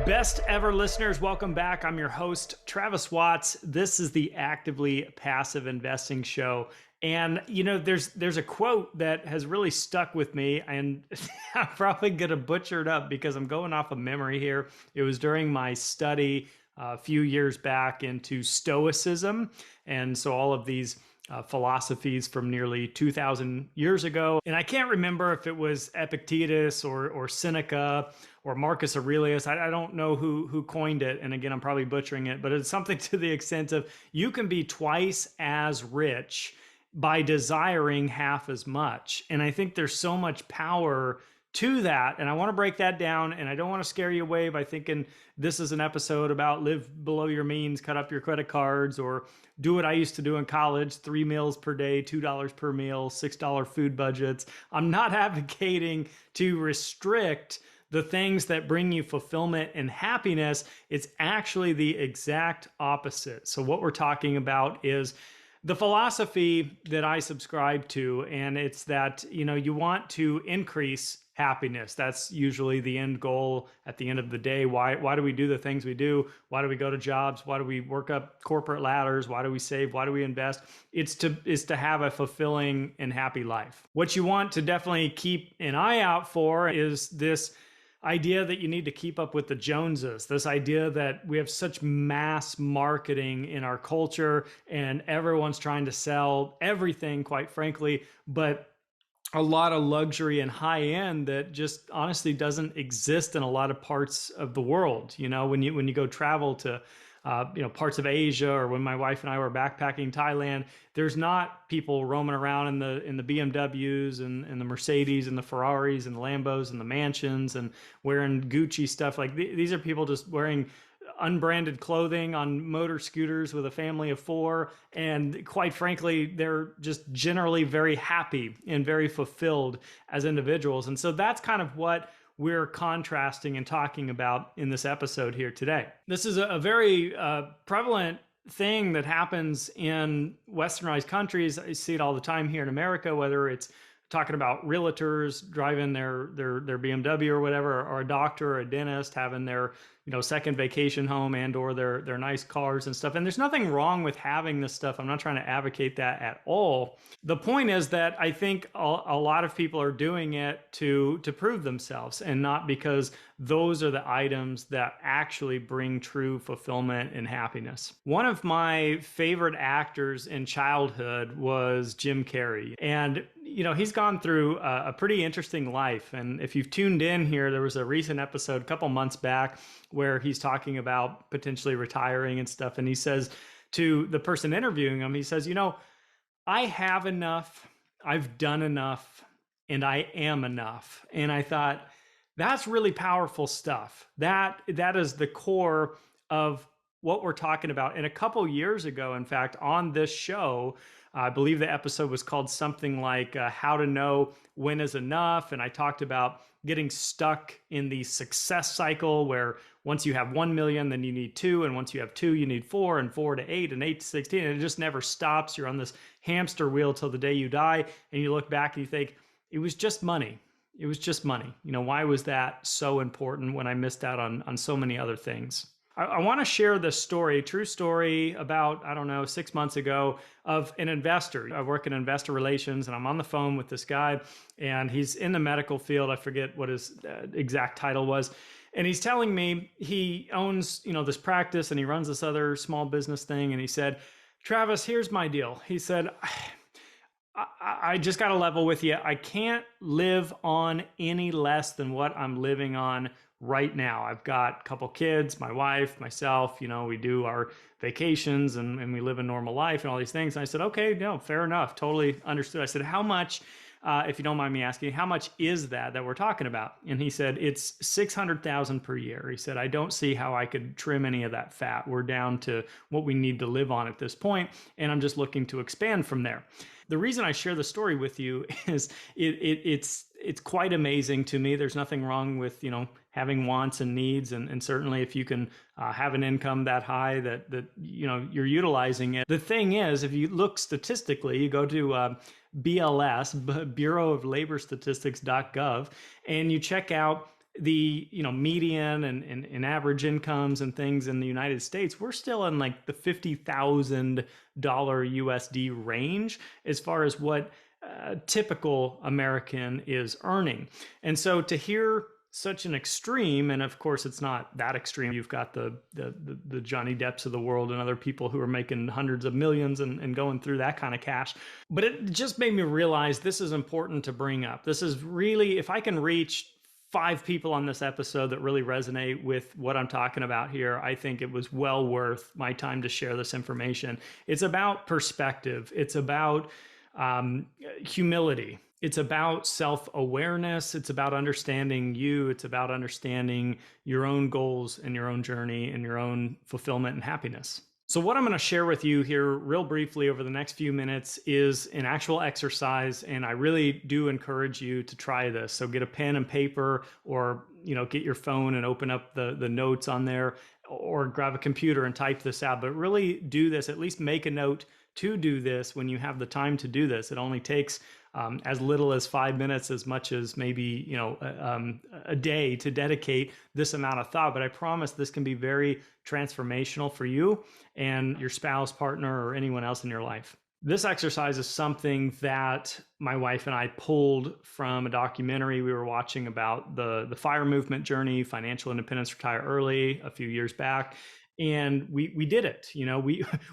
Best ever listeners, welcome back. I'm your host, Travis Watts. This is the Actively Passive Investing Show. And there's a quote that has really stuck with me, and I'm probably gonna butcher it up because I'm going off of memory here. It was during my study a few years back into Stoicism, and so all of these philosophies from nearly 2,000 years ago. And I can't remember if it was Epictetus or Seneca or Marcus Aurelius. I don't know who coined it. And again, I'm probably butchering it, but it's something to the extent of you can be twice as rich by desiring half as much. And I think there's so much power to that. And I want to break that down, and I don't want to scare you away by thinking this is an episode about live below your means, cut up your credit cards, or do what I used to do in college, 3 meals per day, $2 per meal, $6 food budgets. I'm not advocating to restrict the things that bring you fulfillment and happiness. It's actually the exact opposite. So what we're talking about is the philosophy that I subscribe to, and it's that, you want to increase happiness. That's usually the end goal at the end of the day. Why do we do the things we do? Why do we go to jobs? Why do we work up corporate ladders? Why do we save? Why do we invest? It's to have a fulfilling and happy life. What you want to definitely keep an eye out for is this idea that you need to keep up with the Joneses, this idea that we have such mass marketing in our culture and everyone's trying to sell everything, quite frankly, but a lot of luxury and high end that just honestly doesn't exist in a lot of parts of the world. When you go travel to parts of Asia, or when my wife and I were backpacking Thailand, there's not people roaming around in the BMWs and the Mercedes and the Ferraris and the Lambos and the mansions and wearing Gucci stuff. Like these are people just wearing unbranded clothing on motor scooters with a family of 4. And quite frankly, they're just generally very happy and very fulfilled as individuals. And so that's kind of what we're contrasting and talking about in this episode here today. This is a very prevalent thing that happens in westernized countries. I see it all the time here in America, whether it's talking about realtors driving their BMW or whatever, or a doctor or a dentist having their second vacation home and or their nice cars and stuff. And there's nothing wrong with having this stuff. I'm not trying to advocate that at all. The point is that I think a lot of people are doing it to prove themselves, and not because those are the items that actually bring true fulfillment and happiness. One of my favorite actors in childhood was Jim Carrey. And he's gone through a pretty interesting life. And if you've tuned in here, there was a recent episode a couple months back where he's talking about potentially retiring and stuff. And he says to the person interviewing him, he says, I have enough, I've done enough, and I am enough. And I thought, that's really powerful stuff. That is the core of what we're talking about. And a couple years ago, in fact, on this show, I believe the episode was called something like How to Know When Is Enough. And I talked about getting stuck in the success cycle where once you have 1 million, then you need 2. And once you have 2, you need 4, and 4 to 8, and 8 to 16. And it just never stops. You're on this hamster wheel till the day you die. And you look back and you think, it was just money. It was just money. Why was that so important when I missed out on so many other things? I want to share this story, true story, about, 6 months ago, of an investor. I work in investor relations, and I'm on the phone with this guy, and he's in the medical field. I forget what his exact title was. And he's telling me he owns, this practice, and he runs this other small business thing. And he said, Travis, here's my deal. He said, I just got to level with you. I can't live on any less than what I'm living on right now. I've got a couple kids, my wife, myself, we do our vacations and we live a normal life and all these things. And I said, okay, no, fair enough. Totally understood. I said, how much, if you don't mind me asking, how much is that we're talking about? And he said, it's $600,000 per year. He said, I don't see how I could trim any of that fat. We're down to what we need to live on at this point, and I'm just looking to expand from there. The reason I share the story with you is it's it's quite amazing to me. There's nothing wrong with, having wants and needs. And certainly if you can have an income that high that you're utilizing it. The thing is, if you look statistically, you go to BLS, Bureau of Labor Statistics.gov, and you check out the median and average incomes and things in the United States, we're still in like the $50,000 USD range as far as what typical American is earning. And so to hear such an extreme, and of course it's not that extreme. You've got the Johnny Depps of the world and other people who are making hundreds of millions and going through that kind of cash. But it just made me realize this is important to bring up. This is really, if I can reach 5 people on this episode that really resonate with what I'm talking about here, I think it was well worth my time to share this information. It's about perspective. It's about humility. It's about self-awareness. It's about understanding you. It's about understanding your own goals and your own journey and your own fulfillment and happiness. So what I'm going to share with you here real briefly over the next few minutes is an actual exercise, and I really do encourage you to try this. So get a pen and paper, or get your phone and open up the notes on there, or grab a computer and type this out. But really do this, at least make a note to do this when you have the time to do this. It only takes as little as 5 minutes, as much as maybe a day to dedicate this amount of thought. But I promise this can be very transformational for you and your spouse, partner, or anyone else in your life. This exercise is something that my wife and I pulled from a documentary we were watching about the FIRE movement journey, Financial Independence, Retire Early, a few years back. And we did it.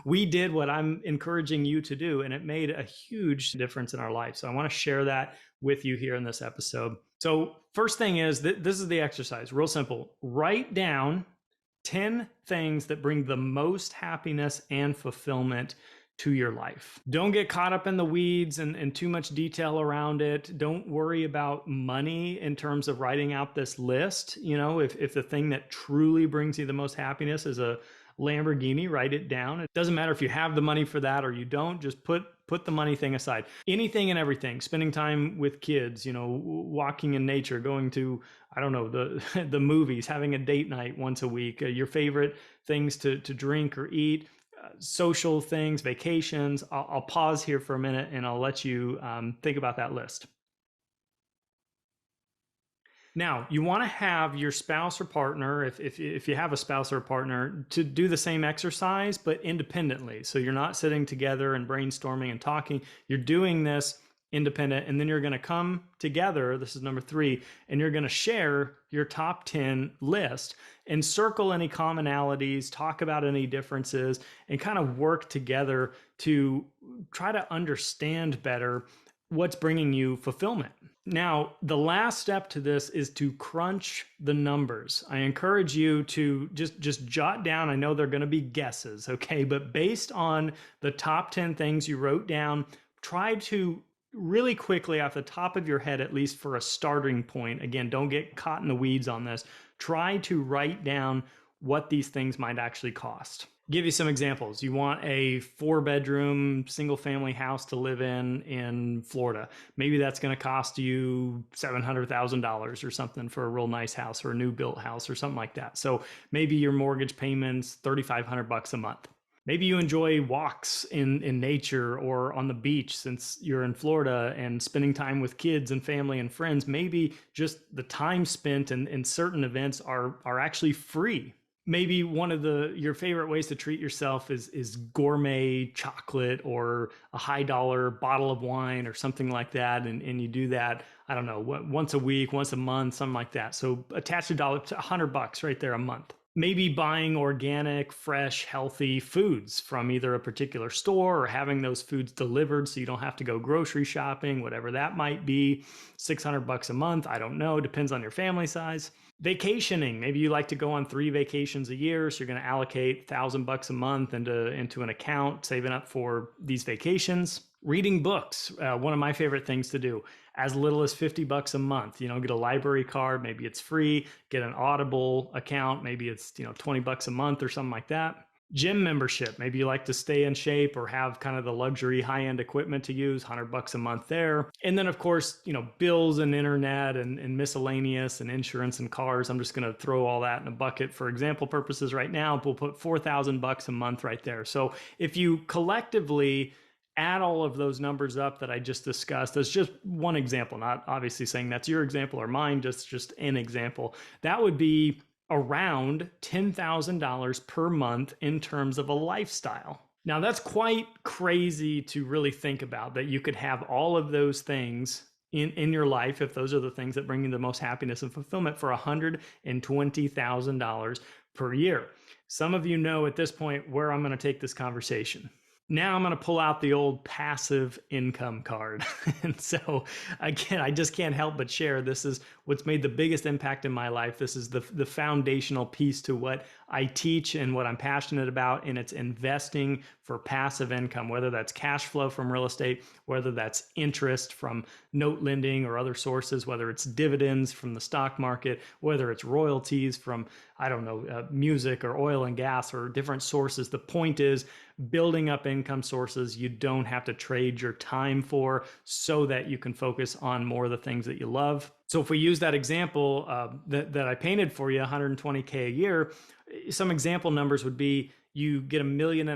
We did what I'm encouraging you to do, and it made a huge difference in our life. So I want to share that with you here in this episode. So first thing is, this is the exercise, real simple. Write down 10 things that bring the most happiness and fulfillment to your life. Don't get caught up in the weeds and too much detail around it. Don't worry about money in terms of writing out this list. If the thing that truly brings you the most happiness is a Lamborghini, write it down. It doesn't matter if you have the money for that or you don't, just put the money thing aside. Anything and everything, spending time with kids, walking in nature, going to, the movies, having a date night once a week, your favorite things to drink or eat, social things, vacations. I'll pause here for a minute and I'll let you think about that list. Now, you want to have your spouse or partner, if you have a spouse or a partner, to do the same exercise, but independently. So you're not sitting together and brainstorming and talking. You're doing this independent, and then you're going to come together. This is number 3, and you're going to share your top 10 list and circle any commonalities, talk about any differences, and kind of work together to try to understand better what's bringing you fulfillment. Now, the last step to this is to crunch the numbers. I encourage you to just jot down. I know they're going to be guesses, okay? But based on the top 10 things you wrote down, try to really quickly off the top of your head, at least for a starting point. Again, don't get caught in the weeds on this. Try to write down what these things might actually cost. Give you some examples. You want a 4-bedroom single family house to live in Florida. Maybe that's going to cost you $700,000 or something for a real nice house, or a new built house or something like that. So maybe your mortgage payment's $3,500 a month. Maybe you enjoy walks in nature or on the beach since you're in Florida, and spending time with kids and family and friends. Maybe just the time spent in certain events are actually free. Maybe one of your favorite ways to treat yourself is gourmet chocolate or a high dollar bottle of wine or something like that. And you do that, once a week, once a month, something like that. So attach $1 to $100 right there a month. Maybe buying organic, fresh, healthy foods from either a particular store or having those foods delivered so you don't have to go grocery shopping, whatever that might be. $600 a month, I don't know, depends on your family size. Vacationing, maybe you like to go on 3 vacations a year, so you're going to allocate $1,000 a month into an account, saving up for these vacations. Reading books, one of my favorite things to do, as little as $50 a month. Get a library card, maybe it's free. Get an Audible account, maybe it's $20 a month or something like that. Gym membership. Maybe you like to stay in shape or have kind of the luxury high-end equipment to use, $100 a month there. And then of course, bills and internet and miscellaneous and insurance and cars. I'm just going to throw all that in a bucket for example purposes right now. We'll put $4,000 a month right there. So if you collectively add all of those numbers up that I just discussed, as just one example, not obviously saying that's your example or mine, just an example, that would be around $10,000 per month in terms of a lifestyle. Now, that's quite crazy to really think about, that you could have all of those things in your life, if those are the things that bring you the most happiness and fulfillment, for $120,000 per year. Some of you know at this point where I'm going to take this conversation. Now I'm going to pull out the old passive income card. And so again, I just can't help but share, this is what's made the biggest impact in my life. This is the foundational piece to what I teach and what I'm passionate about, and it's investing for passive income, whether that's cash flow from real estate, whether that's interest from note lending or other sources, whether it's dividends from the stock market, whether it's royalties from, music or oil and gas or different sources. The point is building up income sources you don't have to trade your time for, so that you can focus on more of the things that you love. So if we use that example that I painted for you, 120K a year, some example numbers would be you get $1.5 million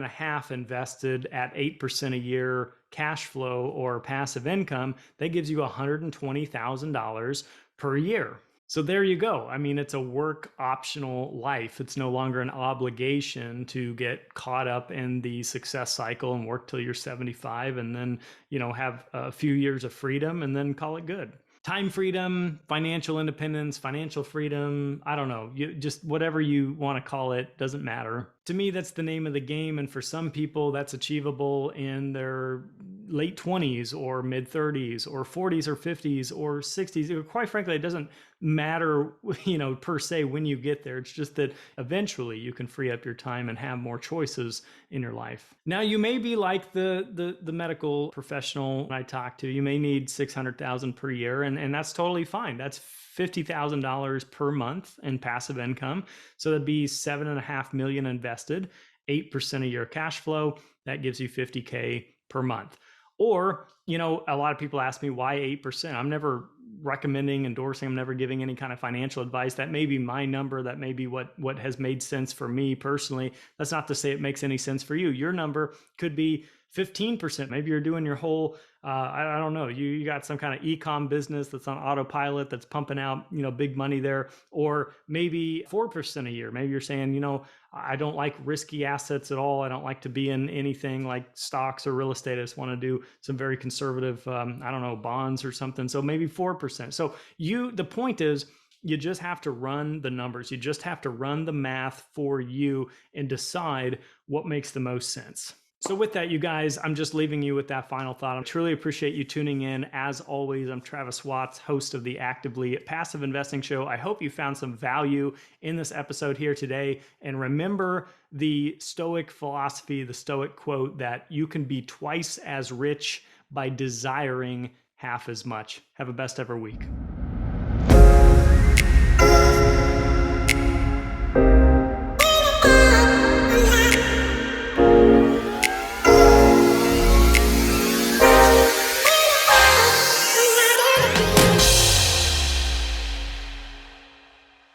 invested at 8% a year cash flow or passive income. That gives you $120,000 per year. So there you go. I mean, it's a work optional life. It's no longer an obligation to get caught up in the success cycle and work till you're 75 and then, have a few years of freedom and then call it good. Time freedom, financial independence, financial freedom, I don't know, just whatever you want to call it, doesn't matter. To me, that's the name of the game. And for some people, that's achievable in their late 20s or mid 30s or 40s or 50s or 60s. Quite frankly, it doesn't matter, per se when you get there. It's just that eventually you can free up your time and have more choices in your life. Now, you may be like the medical professional I talked to. You may need $600,000 per year, and that's totally fine. That's $50,000 per month in passive income. So that'd be $7.5 million invested, 8% a year cash flow. That gives you $50K per month. Or, a lot of people ask me why 8%. I'm never recommending, endorsing, I'm never giving any kind of financial advice. That may be my number. That may be what has made sense for me personally. That's not to say it makes any sense for you. Your number could be 15%. Maybe you're doing your whole, I don't know, you got some kind of e-com business that's on autopilot that's pumping out, big money there. Or maybe 4% a year. Maybe you're saying, I don't like risky assets at all. I don't like to be in anything like stocks or real estate. I just want to do some very conservative, bonds or something. So maybe 4%. So the point is, you just have to run the numbers. You just have to run the math for you and decide what makes the most sense. So with that, you guys, I'm just leaving you with that final thought. I truly appreciate you tuning in. As always, I'm Travis Watts, host of the Actively Passive Investing Show. I hope you found some value in this episode here today. And remember the Stoic philosophy, the Stoic quote that you can be twice as rich by desiring half as much. Have a best ever week.